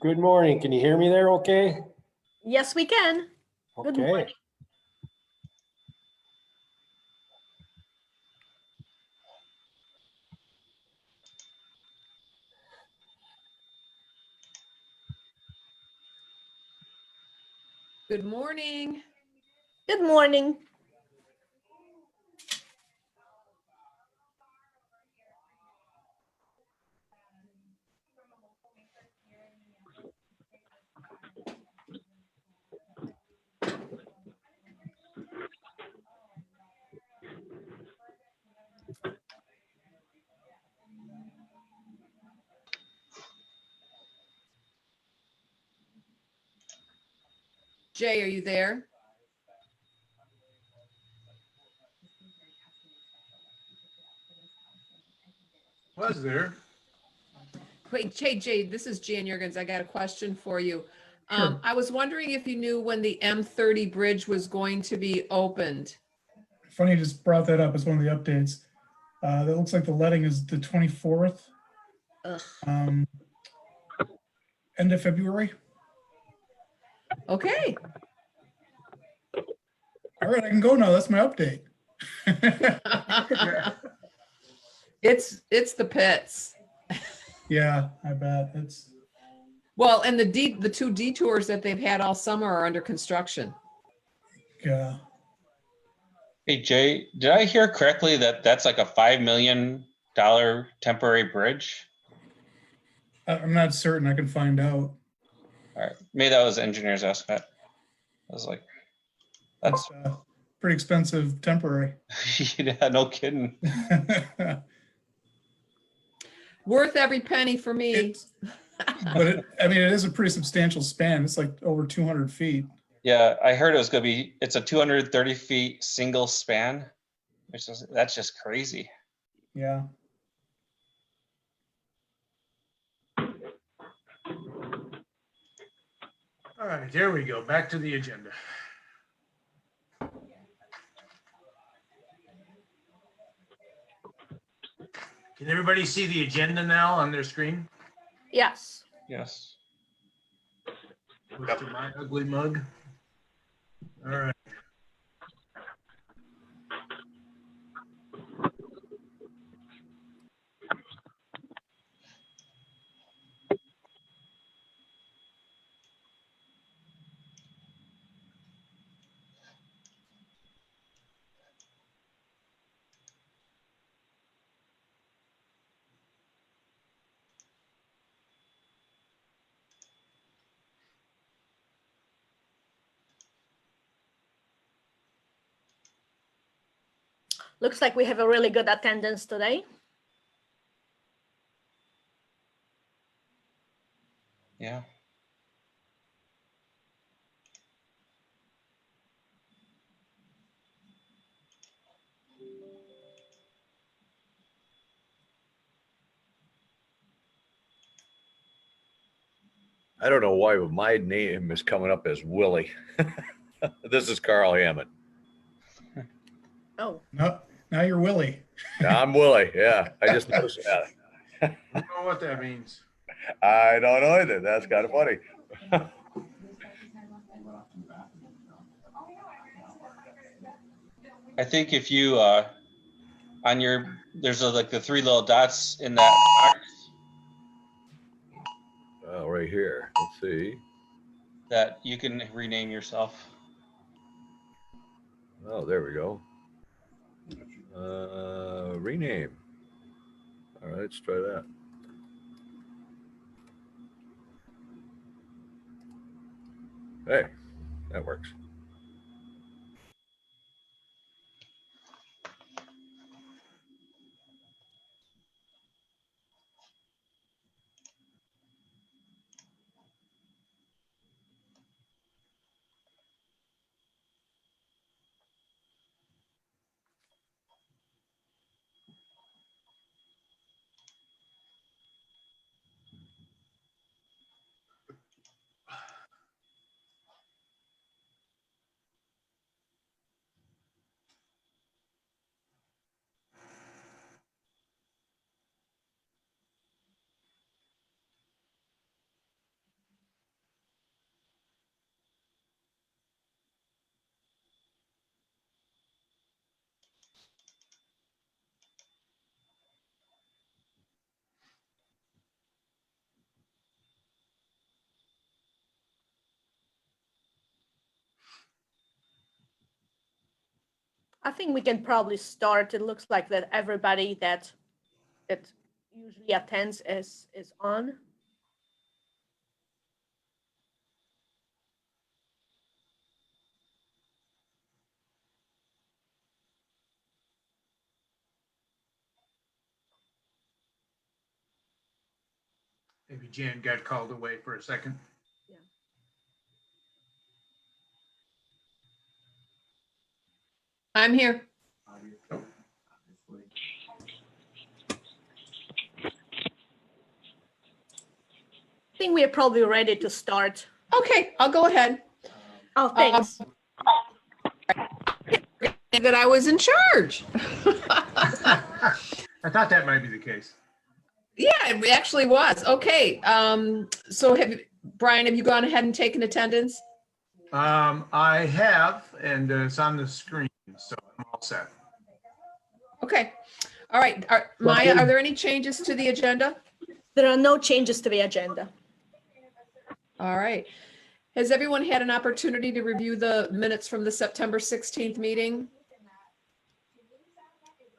Good morning. Can you hear me there okay? Yes, we can. Good Okay. morning. Good morning. Good morning. Jay, are you there? Was there? Wait, Jay, this is Jan Jurgens. I got a question for you. Sure. I was wondering if you knew when the M30 bridge was going to be opened. Funny you just brought that up as one of the updates. That looks like the letting is the 24th, Ugh. end of February. Okay. All right, I can go now. That's my update. It's the pits. Yeah, I bet. It's Well, and the two detours that they've had all summer are under construction. yeah. Hey Jay, did I hear correctly that that's like a $5 million temporary bridge? I'm not certain. I can find out. All right, maybe that was engineer's estimate. I was like, that's It's pretty expensive temporary. yeah, no kidding. Worth every penny for me. But I mean, it is a pretty substantial span. It's like over 200 feet. Yeah, I heard it was gonna be. It's a 230 feet single span, that's just crazy. Yeah. All right, there we go. Back to the agenda. Can everybody see the agenda now on their screen? Yes. Yes. Close to my ugly mug. All right. Looks like we have a really good attendance today. Yeah. I don't know why, but my name is coming up as Willie. This is Carl Hammond. Oh, Now you're Willie. I'm Willie. Yeah, I just noticed that. I don't know what that means. I don't know either. That's kind of funny. I think if you on your there's like the three little dots in that box Oh, right here. Let's see. that you can rename yourself. Oh, there we go. Rename. All right, let's try that. Hey, that works. I think we can probably start. It looks like that everybody that usually attends is on. Maybe Jan got called away for a second. I'm here. I think we are probably ready to start. Okay, I'll go ahead. Oh, thanks. That I was in charge. I thought that might be the case. Yeah, it actually was. Okay. So Brian, have you gone ahead and taken attendance? I have, and it's on the screen, so I'm all set. Okay. All right. Maya, are there any changes to the agenda? There are no changes to the agenda. All right. Has everyone had an opportunity to review the minutes from the September 16th meeting?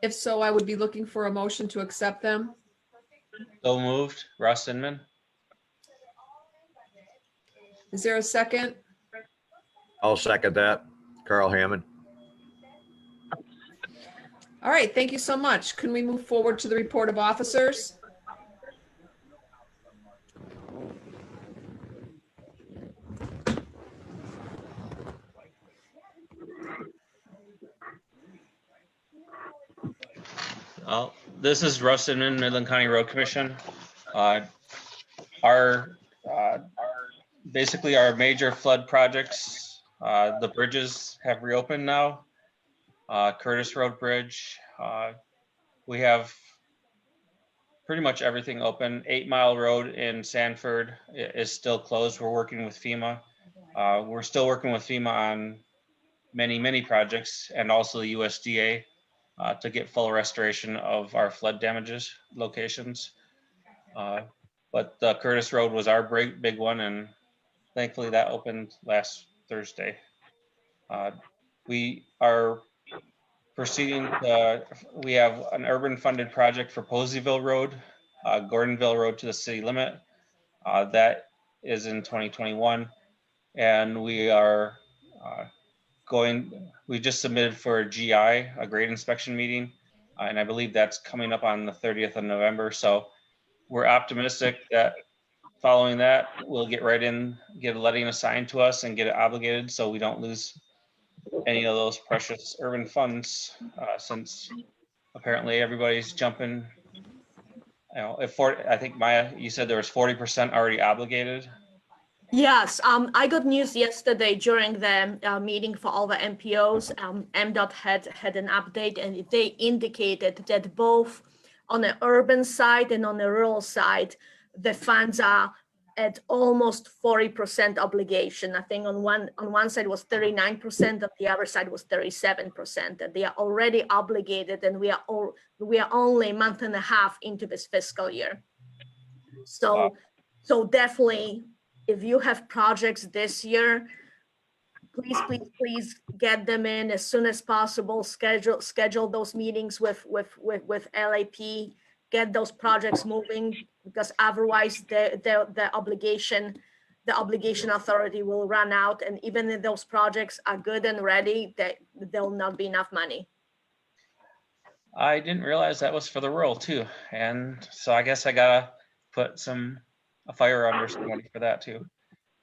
If so, I would be looking for a motion to accept them. So moved, Russ Inman. Is there a second? I'll second that. Carl Hammond. All right, thank you so much. Can we move forward to the report of officers? This is Russ Inman, Midland County Road Commission. Our basically our major flood projects, the bridges have reopened now. Curtis Road Bridge, we have pretty much everything open. 8 Mile Road in Sanford is still closed. We're working with FEMA. We're still working with FEMA on many projects, and also the USDA to get full restoration of our flood damages locations. But the Curtis Road was our big one, and thankfully that opened last Thursday. We are proceeding, we have an urban funded project for Poseyville Road, Gordonville Road to the city limit. That is in 2021. And we are we just submitted for a GI, a grade inspection meeting. And I believe that's coming up on the 30th of November. So we're optimistic that following that, we'll get right in, get a letting assigned to us and get it obligated so we don't lose any of those precious urban funds, since apparently everybody's jumping. You know, I think Maya, you said there was 40% already obligated. Yes, I got news yesterday during the meeting for all the MPOs. MDOT had an update, and they indicated that both on the urban side and on the rural side, the funds are at almost 40% obligation. I think on one side was 39%, on the other side was 37%. And they are already obligated, and we are only a month and a half into this fiscal year. So definitely, if you have projects this year, please get them in as soon as possible. Schedule those meetings with LAP. Get those projects moving, because otherwise the obligation authority will run out, and even if those projects are good and ready, there'll not be enough money. I didn't realize that was for the rural too, and so I guess I gotta put a fire under somebody for that too.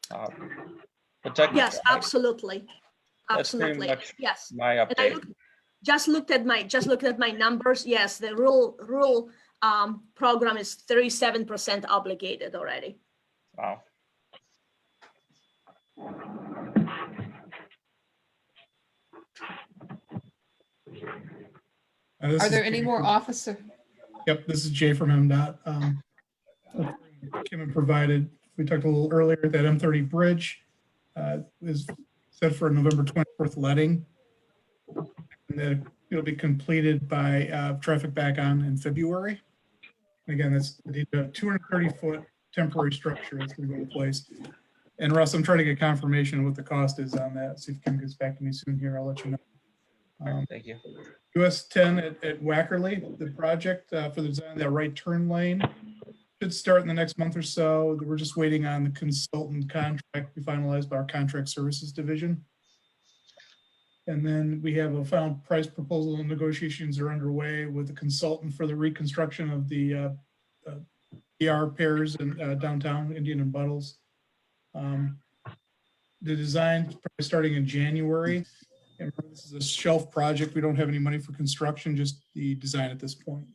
But yes, absolutely, that's pretty absolutely. much Yes, my update. and I just looked at my numbers. Yes, the rural program is 37% obligated already. Wow. Are there any more officer? Yep, this is Jay from MDOT. Kim had provided, we talked a little earlier, that M30 bridge is set for a November 24th letting. And then it'll be completed by traffic back on in February. And again, that's a 230-foot temporary structure that's going to go in place. And Russ, I'm trying to get confirmation of what the cost is on that. See if Kim gets back to me soon here. I'll let you know. Thank you. US 10 at Wackerly, the project for the design of that right turn lane should start in the next month or so. We're just waiting on the consultant contract to be finalized by our contract services division. And then we have a final price proposal and negotiations are underway with the consultant for the reconstruction of the ER pairs in downtown Indian and Buttles. The design is probably starting in January. And this is a shelf project. We don't have any money for construction, just the design at this point.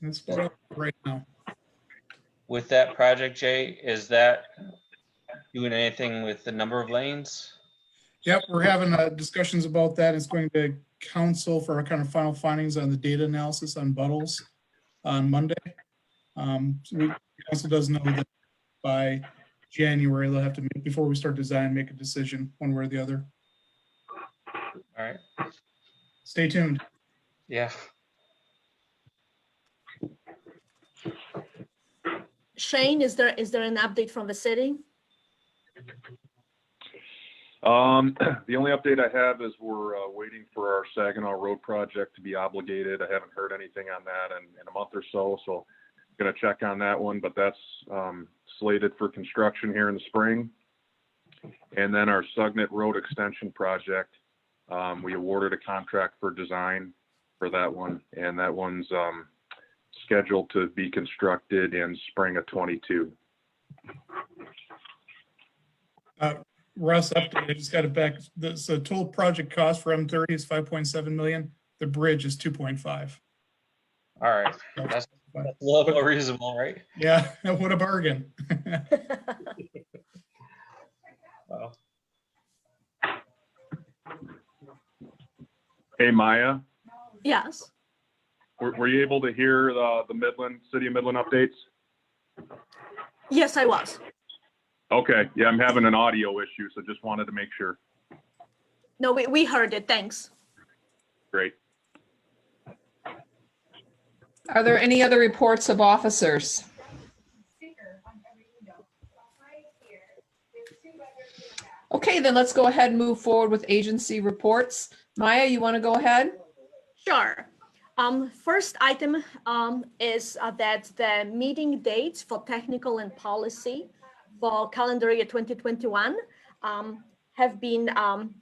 And that's what I have right now. With that project, Jay, is that doing anything with the number of lanes? Yep, we're having discussions about that. It's going to council for our kind of final findings on the data analysis on Buttles on Monday. So council does know that by January, they'll have to make, before we start design, make a decision one way or the other. All right. Stay tuned. Yeah. Shane, is there an update from the city? The only update I have is we're waiting for our Saginaw Road project to be obligated. I haven't heard anything on that in a month or so, so I'm gonna check on that one, but that's slated for construction here in the spring. And then our Sugnet Road Extension project, we awarded a contract for design for that one, and that one's scheduled to be constructed in spring of 22. Russ, update, I just got it back. The total project cost for M30 is 5.7 million. The bridge is 2.5. All right. That's a little bit more reasonable, right? Yeah, what a bargain. Wow. Hey, Maya, Yes. were you able to hear the Midland, City of Midland updates? Yes, I was. Okay, yeah, I'm having an audio issue, so just wanted to make sure. No, we heard it. Thanks. Great. Are there any other reports of officers? Okay, then let's go ahead and move forward with agency reports. Maya, you want to go ahead? Sure. First item is that the meeting dates for technical and policy for calendar year 2021 have been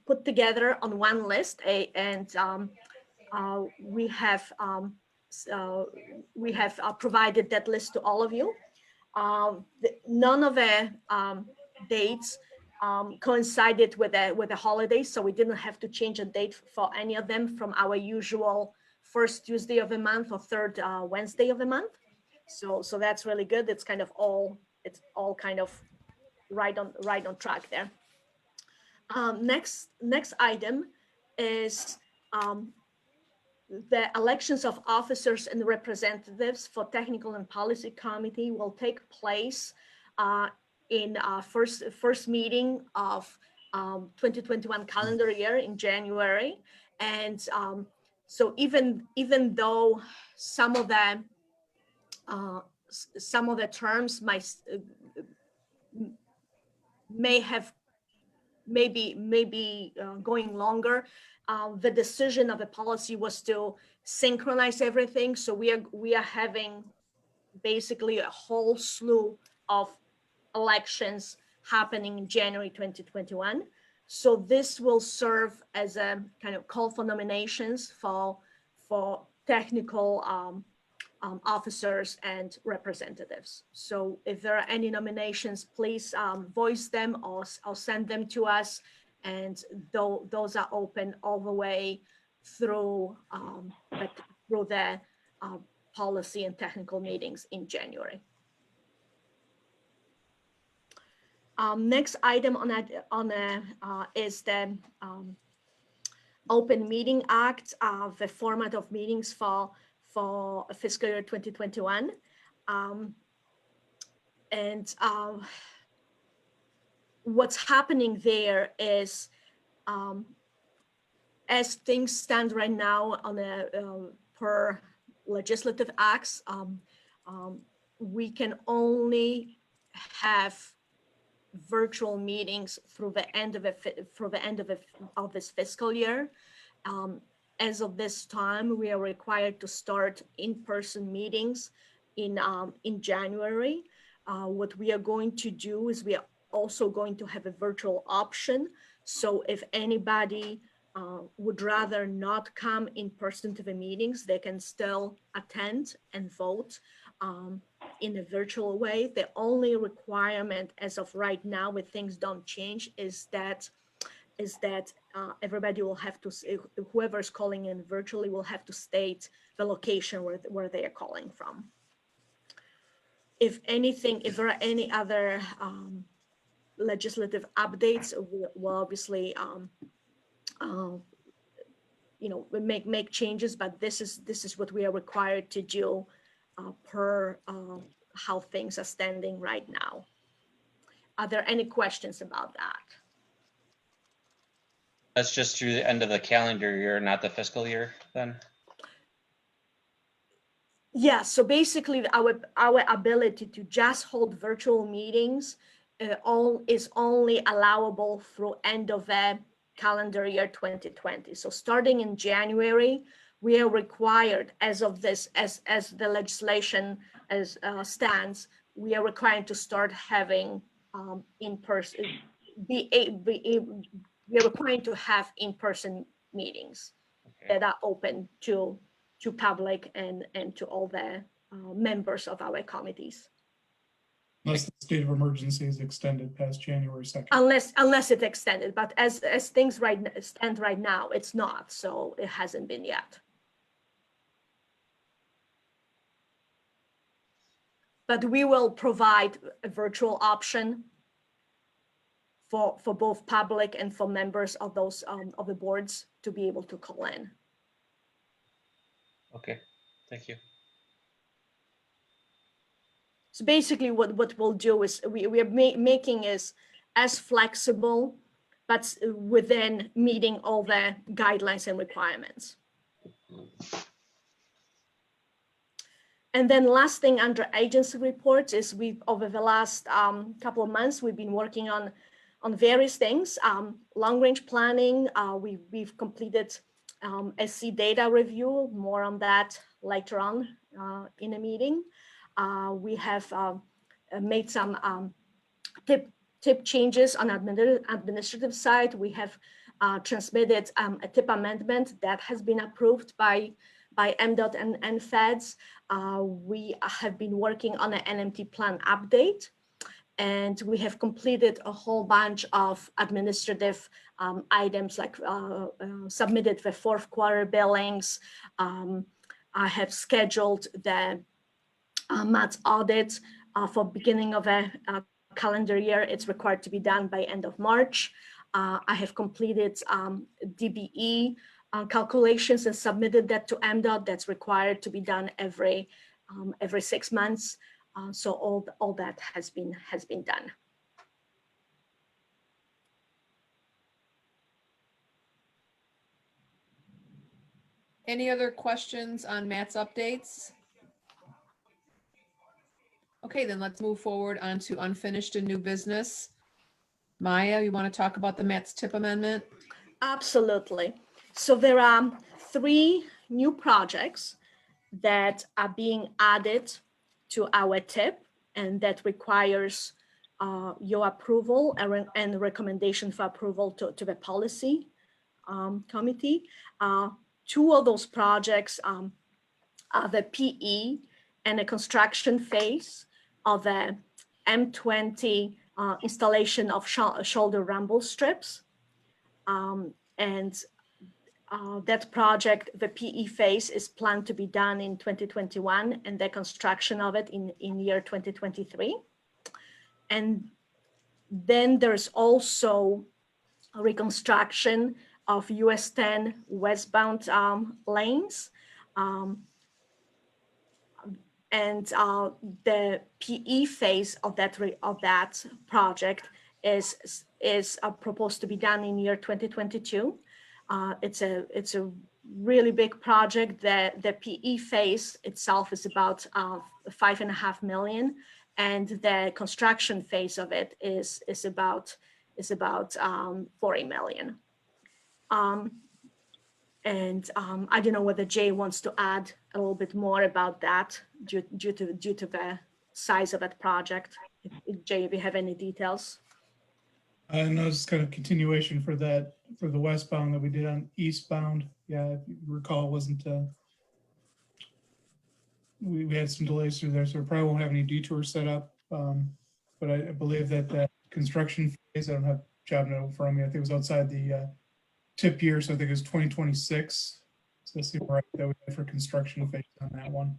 put together on one list, and we have provided that list to all of you. None of the dates coincided with the holidays, so we didn't have to change a date for any of them from our usual first Tuesday of the month or third Wednesday of the month. So that's really good. It's all kind of right on track there. Next item is the elections of officers and representatives for technical and policy committee will take place in first meeting of 2021 calendar year in January. And so even though some of the terms may be going longer, the decision of the policy was to synchronize everything. So we are having basically a whole slew of elections happening in January 2021. So this will serve as a kind of call for nominations for technical officers and representatives. So if there are any nominations, please voice them or send them to us. And those are open all the way through the policy and technical meetings in January. Next item is the Open Meeting Act, the format of meetings for fiscal year 2021. What's happening there is, as things stand right now on a per legislative acts, we can only have virtual meetings through the end of of this fiscal year. As of this time, we are required to start in-person meetings in January. What we are going to do is we are also going to have a virtual option. So if anybody would rather not come in person to the meetings, they can still attend and vote in a virtual way. The only requirement as of right now, if things don't change, is that everybody will have to, whoever's calling in virtually will have to state the location where they are calling from. If anything, if there are any other legislative updates, we'll obviously we make changes, but this is what we are required to do per how things are standing right now. Are there any questions about that? That's just through the end of the calendar year, not the fiscal year then? Yeah, so basically our ability to just hold virtual meetings is only allowable through end of the calendar year 2020. So starting in January, we are required, as of this, as the legislation stands, we are required to start having in-person, we are required to have in-person meetings that are open to public and to all the members of our committees. Unless the state of emergency is extended past January 2nd. Unless it's extended, but as things stand right now, it's not, so it hasn't been yet. But we will provide a virtual option for both public and for members of those of the boards to be able to call in. Okay, thank you. So basically what we'll do is we are making is as flexible, but within meeting all the guidelines and requirements. And then last thing under agency reports is over the last couple of months, we've been working on various things. Long range planning, we've completed SC data review, more on that later on in a meeting. We have made some tip changes on administrative side. We have transmitted a tip amendment that has been approved by MDOT and feds. We have been working on an NMT plan update, and we have completed a whole bunch of administrative items, like submitted the fourth quarter billings. I have scheduled the MATS audit for beginning of a calendar year. It's required to be done by end of March. I have completed DBE calculations and submitted that to MDOT. That's required to be done every 6 months. So all that has been done. Any other questions on Matt's updates? Okay, then let's move forward on to unfinished and new business. Maya, you want to talk about the Matt's tip amendment? Absolutely. So there are 3 new projects that are being added to our tip, and that requires your approval and recommendation for approval to the policy committee. 2 of those projects are the PE and the construction phase of the M20 installation of shoulder rumble strips. That project, the PE phase, is planned to be done in 2021, and the construction of it in year 2023. And then there's also a reconstruction of US 10 westbound lanes. The PE phase of that project is proposed to be done in year 2022. It's a really big project. The PE phase itself is about $5.5 million, and the construction phase of it is about 40 million. I don't know whether Jay wants to add a little bit more about that due to the size of that project. Jay, if you have any details. No, it's kind of continuation for that, for the westbound that we did on eastbound. Yeah, if you recall, it wasn't, we had some delays through there, so we probably won't have any detours set up. But I believe that that construction phase, I don't have job note from me, I think it was outside the tip year, so I think it was 2026. So let's see right that we had for construction phase on that one.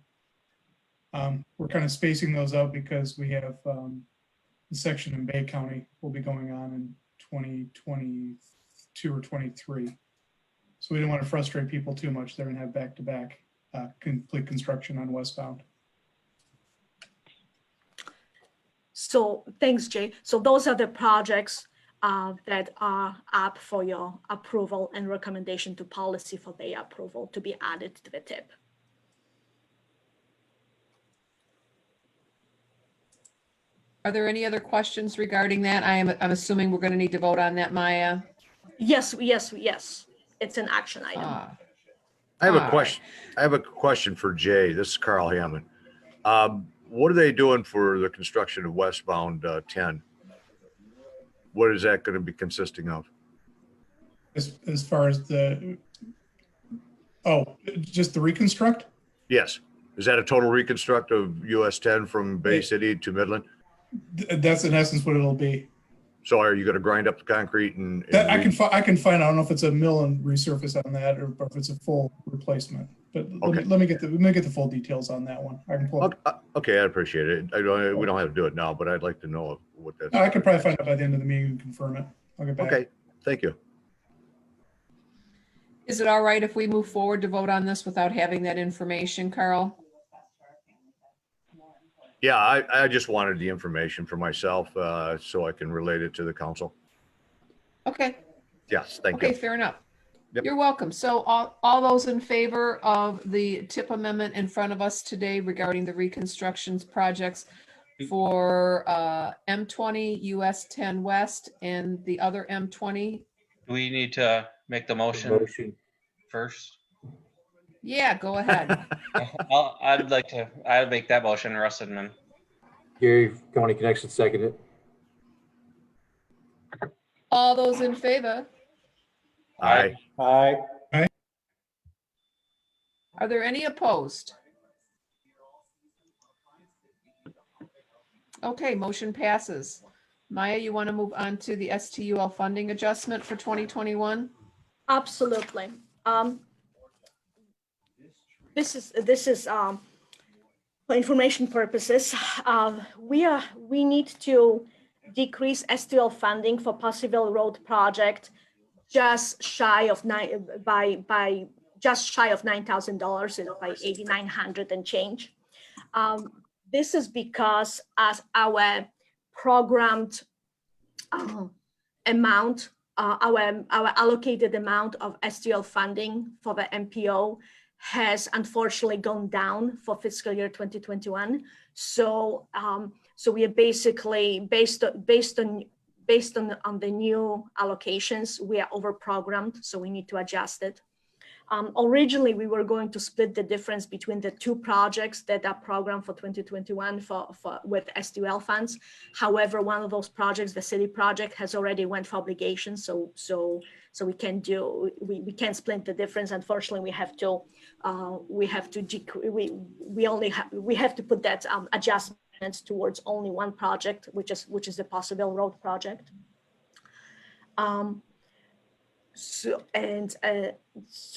We're kind of spacing those out because we have the section in Bay County will be going on in 2022 or 23. So we didn't want to frustrate people too much there and have back-to-back complete construction on westbound. So thanks, Jay. So those are the projects that are up for your approval and recommendation to policy for their approval to be added to the tip. Are there any other questions regarding that? I'm assuming we're going to need to vote on that, Maya. Yes. It's an action item. I have All a right. question. I have a question for Jay. This is Carl Hammond. What are they doing for the construction of westbound 10? What is that going to be consisting of? As far as the, just the reconstruct? Yes. Is that a total reconstruct of US 10 from Bay City to Midland? That's in essence what it'll be. So are you going to grind up the concrete and That I can find. I don't know if it's a mill and resurface on that, or if it's a full replacement. But Okay. let me get the full details on that one. I can pull. Okay, I appreciate it. We don't have to do it now, but I'd like to know what that's. I could probably find out by the end of the meeting and confirm it. I'll get back. Okay, thank you. Is it all right if we move forward to vote on this without having that information, Carl? Yeah, I just wanted the information for myself so I can relate it to the council. Okay. Yes, thank Okay, you. fair enough. Yep. You're welcome. So all those in favor of the tip amendment in front of us today regarding the reconstructions projects for M20 US 10 West and the other M20? Do we need to make the motion first? Yeah, go ahead. I'd make that motion, Russ Inman. Gary, County Connection, seconded. All those in favor? Aye. Aye. Are there any opposed? Okay, motion passes. Maya, you want to move on to the STUL funding adjustment for 2021? Absolutely. This is for information purposes. We need to decrease STL funding for Possiville Road project just shy of $9,000 by $8,900 and change. This is because as our programmed amount, our allocated amount of STL funding for the MPO has unfortunately gone down for fiscal year 2021. So we are basically based on the new allocations, we are over-programmed, so we need to adjust it. Originally, we were going to split the difference between the two projects that are programmed for 2021 with STL funds. However, one of those projects, the city project, has already went for obligation, so we can't split the difference. Unfortunately, we have to put that adjustment towards only one project, which is the Possiville Road project. So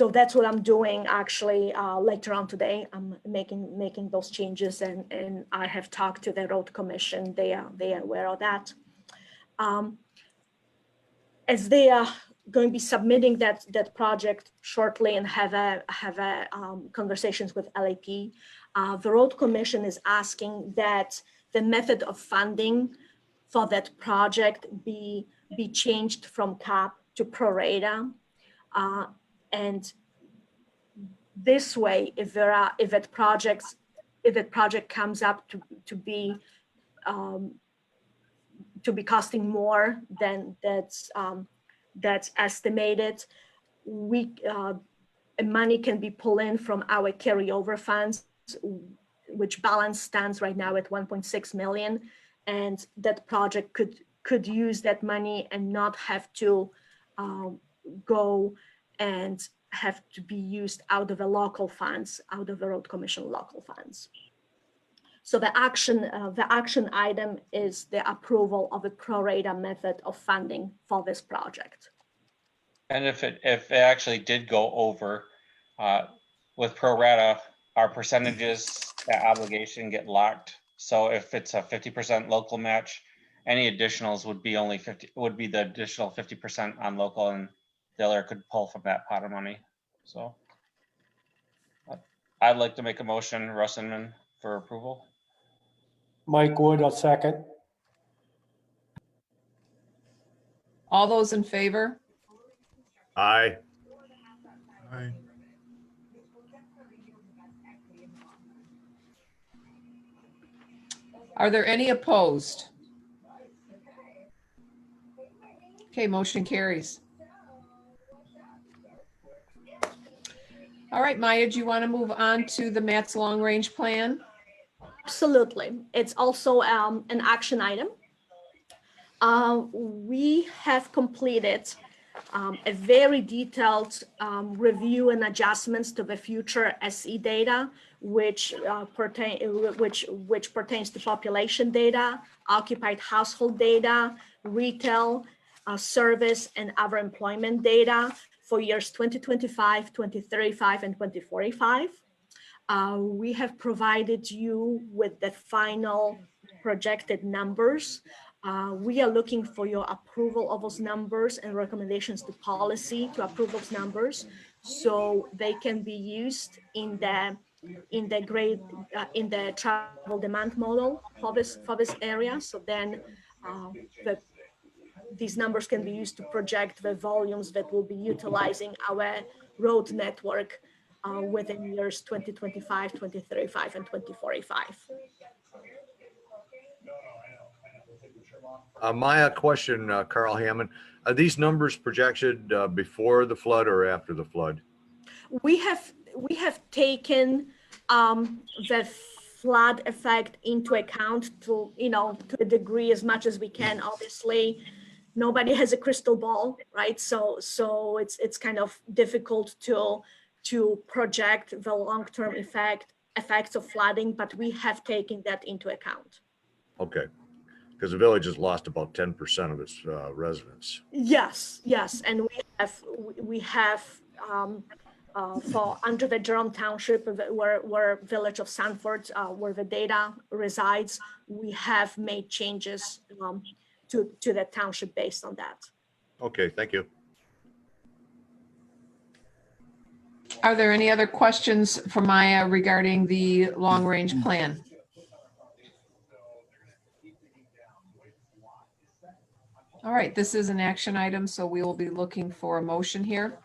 that's what I'm doing actually later on today. I'm making those changes, and I have talked to the road commission. They are aware of that. As they are going to be submitting that project shortly and have conversations with LAP, the road commission is asking that the method of funding for that project be changed from CAP to pro rata, and this way, if that project comes up to be costing more than that's estimated. Money can be pulled in from our carryover funds, which balance stands right now at 1.6 million, and that project could use that money and not have to go and have to be used out of the local funds, out of the road commission local funds. So the action item is the approval of a pro rata method of funding for this project. And if it actually did go over, with pro rata, our percentages, that obligation get locked. So if it's a 50% local match, any additionals would be only the additional 50% on local, and the other could pull from that pot of money. So I'd like to make a motion, Russ Inman, for approval. Mike Wood, I'll second. All those in favor? Aye. Aye. Are there any opposed? Okay, motion carries. All right, Maya, do you want to move on to the Matt's long-range plan? Absolutely. It's also an action item. We have completed a very detailed review and adjustments to the future SE data, which pertains to population data, occupied household data, retail, service, and other employment data for years 2025, 2035, and 2045. We have provided you with the final projected numbers. We are looking for your approval of those numbers and recommendations to policy to approve those numbers, so they can be used in the travel demand model for this area. So then these numbers can be used to project the volumes that will be utilizing our road network within years 2025, 2035, and 2045. Maya, question, Carl Hammond. Are these numbers projected before the flood or after the flood? We have taken the flood effect into account to a degree as much as we can. Obviously, nobody has a crystal ball, right? So it's kind of difficult to project the long-term effects of flooding, but we have taken that into account. Okay, because the village has lost about 10% of its residents. Yes, and we have for under the Jerome Township, where village of Sanford, where the data resides, we have made changes to the township based on that. Okay, thank you. Are there any other questions for Maya regarding the long-range plan? All right, this is an action item, so we will be looking for a motion here.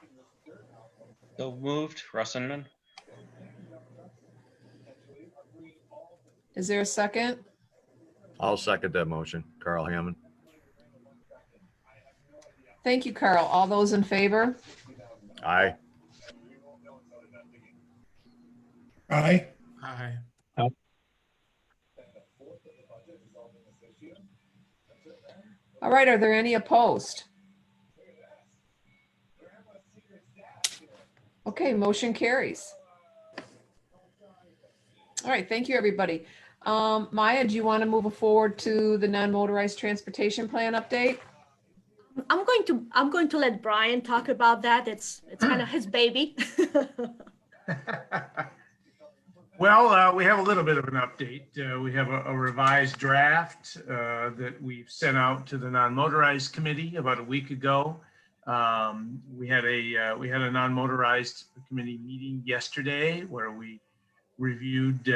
So moved, Russ Inman. Is there a second? I'll second that motion. Carl Hammond. Thank you, Carl. All those in favor? Aye. Aye. Aye. All right, are there any opposed? Okay, motion carries. All right, thank you, everybody. Maya, do you want to move forward to the non-motorized transportation plan update? I'm going to let Brian talk about that. It's kind of his baby. Well, we have a little bit of an update. We have a revised draft that we've sent out to the non-motorized committee about a week ago. We had a non-motorized committee meeting yesterday where we reviewed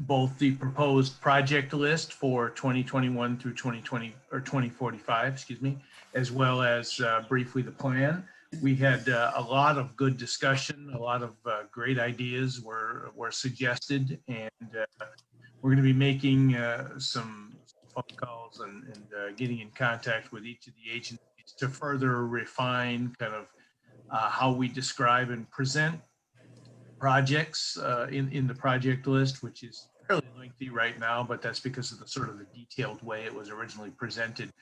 both the proposed project list for 2021 through 2020 or 2045, excuse me, as well as briefly the plan. We had a lot of good discussion, a lot of great ideas were suggested, and we're going to be making some phone calls and getting in contact with each of the agencies to further refine kind of how we describe and present projects in the project list, which is fairly lengthy right now, but that's because of the sort of the detailed way it was originally presented.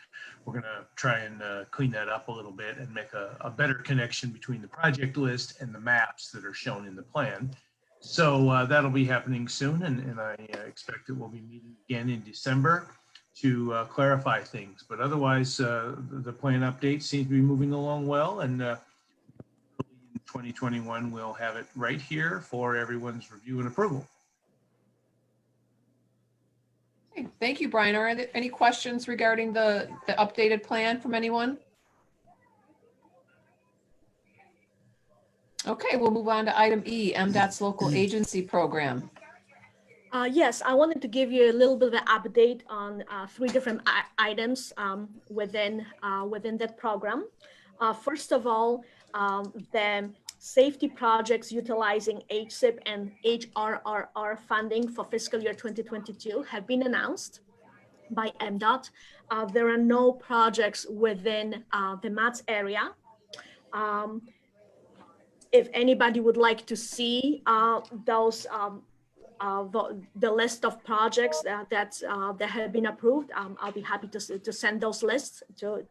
We're going to try and clean that up a little bit and make a better connection between the project list and the maps that are shown in the plan. So that'll be happening soon, and I expect that we'll be meeting again in December to clarify things. But otherwise, the plan update seems to be moving along well, and in 2021, we'll have it right here for everyone's review and approval. Okay, thank you, Brian. Are there any questions regarding the updated plan from anyone? Okay, we'll move on to item E, MDOT's local agency program. Yes, I wanted to give you a little bit of an update on 3 different items within that program. First of all, the safety projects utilizing HSIP and HRRR funding for fiscal year 2022 have been announced by MDOT. There are no projects within the MATS area. If anybody would like to see those the list of projects that have been approved, I'll be happy to send those lists to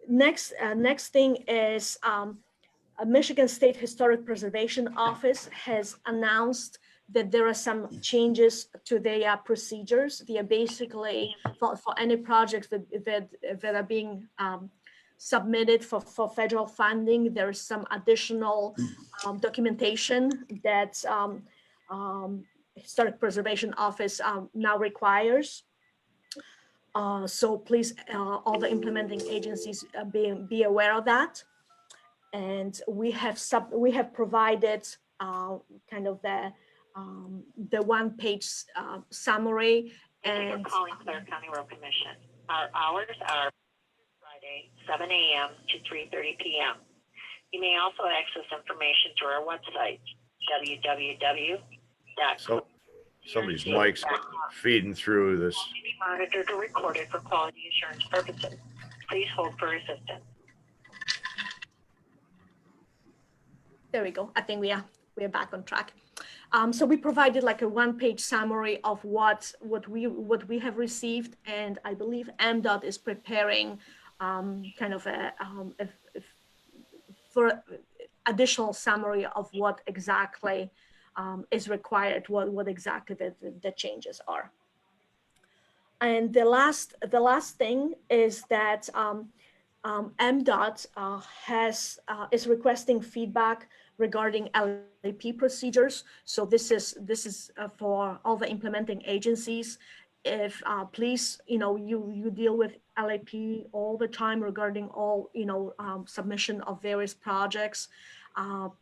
next thing is a Michigan State Historic Preservation Office has announced that there are some changes to their procedures. They are basically for any projects that are being submitted for federal funding. There is some additional documentation that Historic Preservation Office now requires. So please, all the implementing agencies be aware of that. And we have provided kind of the one-page summary. And calling Clare County Road Commission. Our hours are Friday, 7 a.m. to 3:30 p.m. You may also access information through our website, www.. Somebody's mic's feeding through this. Be monitored or recorded for quality assurance purposes. Please hold for assistance. There we go. I think we are back on track. So we provided like a one-page summary of what we have received, and I believe MDOT is preparing kind of for additional summary of what exactly is required, what exactly the changes are. And the last thing is that MDOT is requesting feedback regarding LAP procedures. So this is for all the implementing agencies. If please, you deal with LAP all the time regarding all submission of various projects.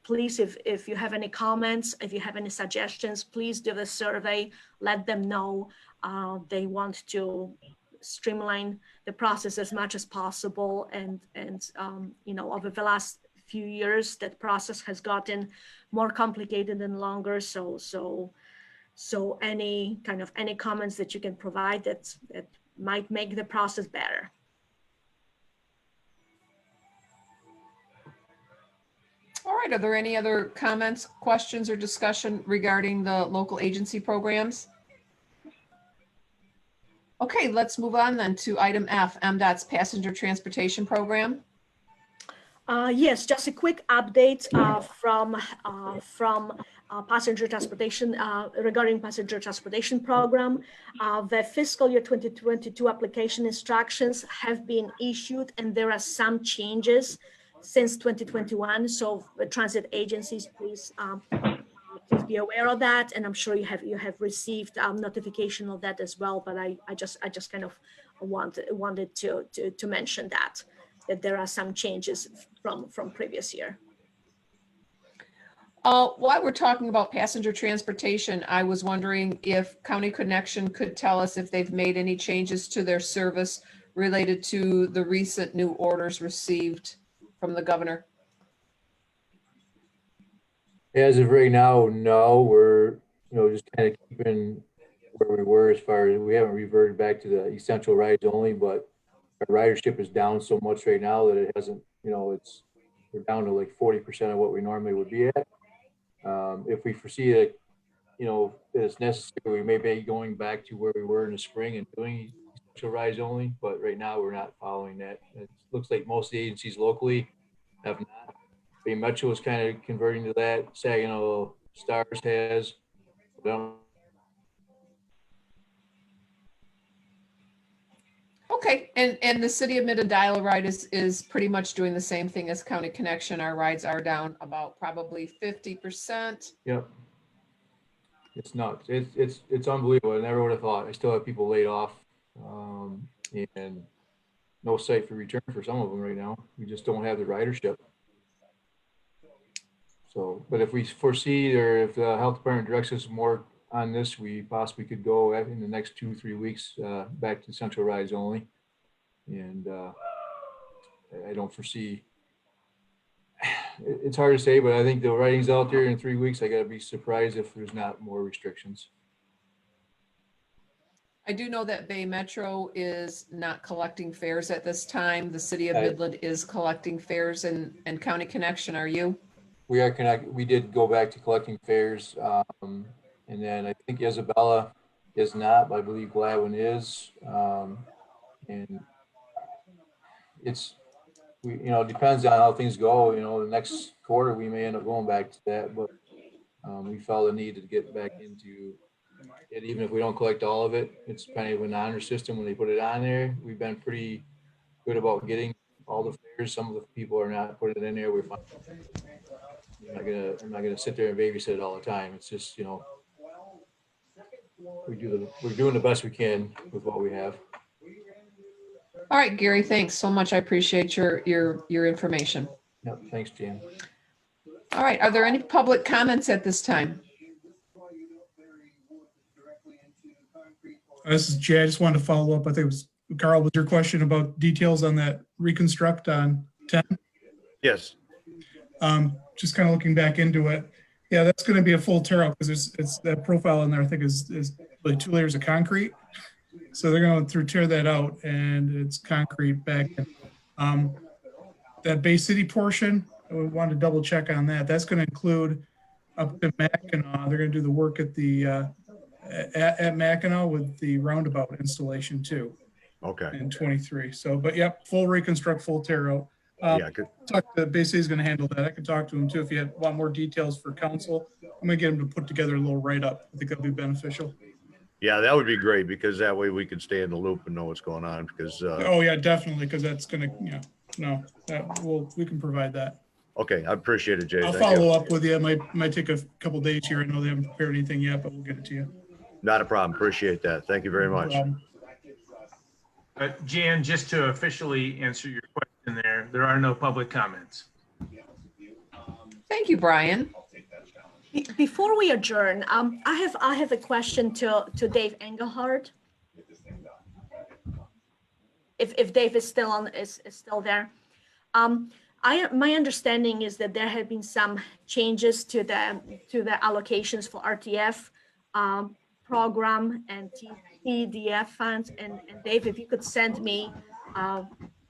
Please, if you have any comments, if you have any suggestions, please do the survey. Let them know. They want to streamline the process as much as possible, and over the last few years that process has gotten more complicated and longer. So any comments that you can provide that might make the process better. All right, are there any other comments, questions, or discussion regarding the local agency programs? Okay, let's move on then to item F, MDOT's passenger transportation program. Yes, just a quick update from passenger transportation regarding passenger transportation program. The fiscal year 2022 application instructions have been issued, and there are some changes since 2021. So the transit agencies, please be aware of that, and I'm sure you have received notification of that as well. But I just kind of wanted to mention that there are some changes from previous year. While we're talking about passenger transportation, I was wondering if County Connection could tell us if they've made any changes to their service related to the recent new orders received from the governor. As of right now, no, just kind of keeping where we were as far as we haven't reverted back to the essential rides only, but our ridership is down so much right now that it hasn't, we're down to like 40% of what we normally would be at. If we foresee that, that it's necessary, we may be going back to where we were in the spring and doing essential rides only, but right now we're not following that. It looks like most of the agencies locally have not. Bay Metro is kind of converting to that. Saginaw Stars has. Okay, and the city of Midland Dial Ride is pretty much doing the same thing as County Connection. Our rides are down about probably 50%. Yep. It's nuts. It's unbelievable. I never would have thought. I still have people laid off, and no site for return for some of them right now. We just don't have the ridership. So, but if we foresee, or if the health department directs us more on this, we possibly could go in the next 2-3 weeks back to central rides only. And I don't foresee. It's hard to say, but I think the writing's out there. In 3 weeks, I got to be surprised if there's not more restrictions. I do know that Bay Metro is not collecting fares at this time. The city of Midland is collecting fares, and County Connection, are you? We are connected. We did go back to collecting fares. And then I think Isabella is not, but I believe Gladwin is. And it's, it depends on how things go. The next quarter, we may end up going back to that, but we felt the need to get back into it. Even if we don't collect all of it, it's kind of an honor system when they put it on there. We've been pretty good about getting all the fares. Some of the people are not putting it in there. We're fine. I'm not gonna sit there and babysit it all the time. It's just, we're doing the best we can with what we have. All right, Gary, thanks so much. I appreciate your information. Yep, thanks, Jan. All right, are there any public comments at this time? This is Jay. I just wanted to follow up. I think it was, Carl, was your question about details on that reconstruct on 10? Yes. Just kind of looking back into it. Yeah, that's going to be a full tear out because it's that profile in there, I think is like 2 layers of concrete. So they're going to tear that out, and it's concrete back in. That Bay City portion, I would want to double check on that. That's going to include up to Mackinac. They're going to do the work at the at Mackinac with the roundabout installation too. Okay. In 23. So, but yep, full reconstruct, full tear out. Yeah, good. Talk to Bay City's going to handle that. I can talk to him too if you want more details for council. I'm going to get him to put together a little write-up. I think that'll be beneficial. Yeah, that would be great because that way we can stay in the loop and know what's going on because. Oh yeah, definitely. Because that's going to, we can provide that. Okay, I appreciate it, Jay. I'll Thank follow you. up with you. It might take a couple days here. I know they haven't prepared anything yet, but we'll get it to you. Not a problem. Appreciate that. Thank you very much. Jan, just to officially answer your question there are no public comments. Thank you, Brian. Before we adjourn, I have a question to Dave Engelhardt. If Dave is still on, is still there. My understanding is that there have been some changes to the allocations for RTF program and TDF funds. And Dave, if you could send me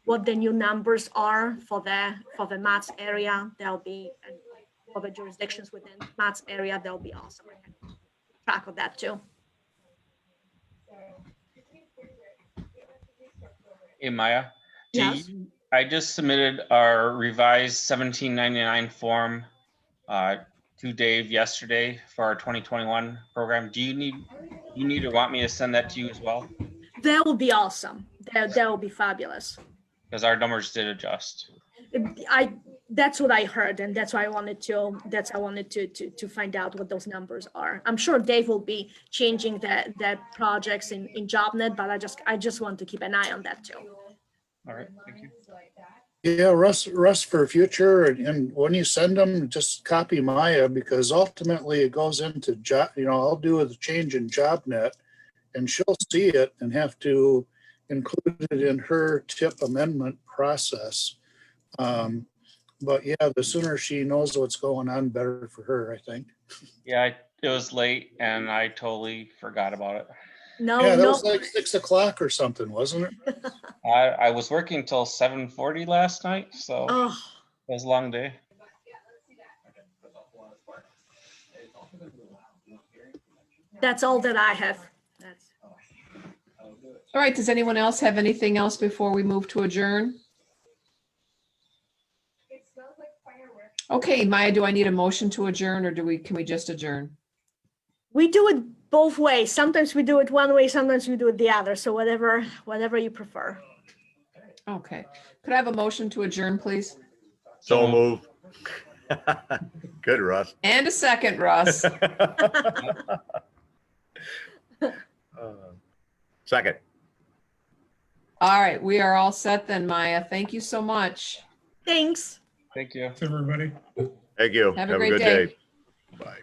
what the new numbers are for the MATS area, that'll be, and for the jurisdictions within MATS area, that'll be awesome. I can keep track of that too. Hey, Maya. Yes. I just submitted our revised 1799 form to Dave yesterday for our 2021 program. Do you need or want me to send that to you as well? That would be awesome. That would be fabulous. Because our numbers did adjust. That's what I heard, and that's why I wanted to find out what those numbers are. I'm sure Dave will be changing the projects in JobNet, but I just want to keep an eye on that too. All right, thank you. Yeah, Russ, for future, and when you send them, just copy Maya, because ultimately it goes into job. I'll do a change in JobNet, and she'll see it and have to include it in her TIP amendment process. But yeah, the sooner she knows what's going on, better for her, I think. Yeah, it was late and I totally forgot about it. No, Yeah, that no. was like 6 o'clock or something, wasn't it? I was working till 7:40 last night, so it Oh, was a long day. that's all that I have. That's. All right, does anyone else have anything else before we move to adjourn? Okay, Maya, do I need a motion to adjourn or can we just adjourn? We do it both ways. Sometimes we do it one way, sometimes we do it the other. So whatever you prefer. Okay, could I have a motion to adjourn, please? So move. Good, Russ. And a second, Russ. Second. All right, we are all set then, Maya. Thank you so much. Thanks. Thank you. Thanks, everybody. Thank you. Have a great day. Bye.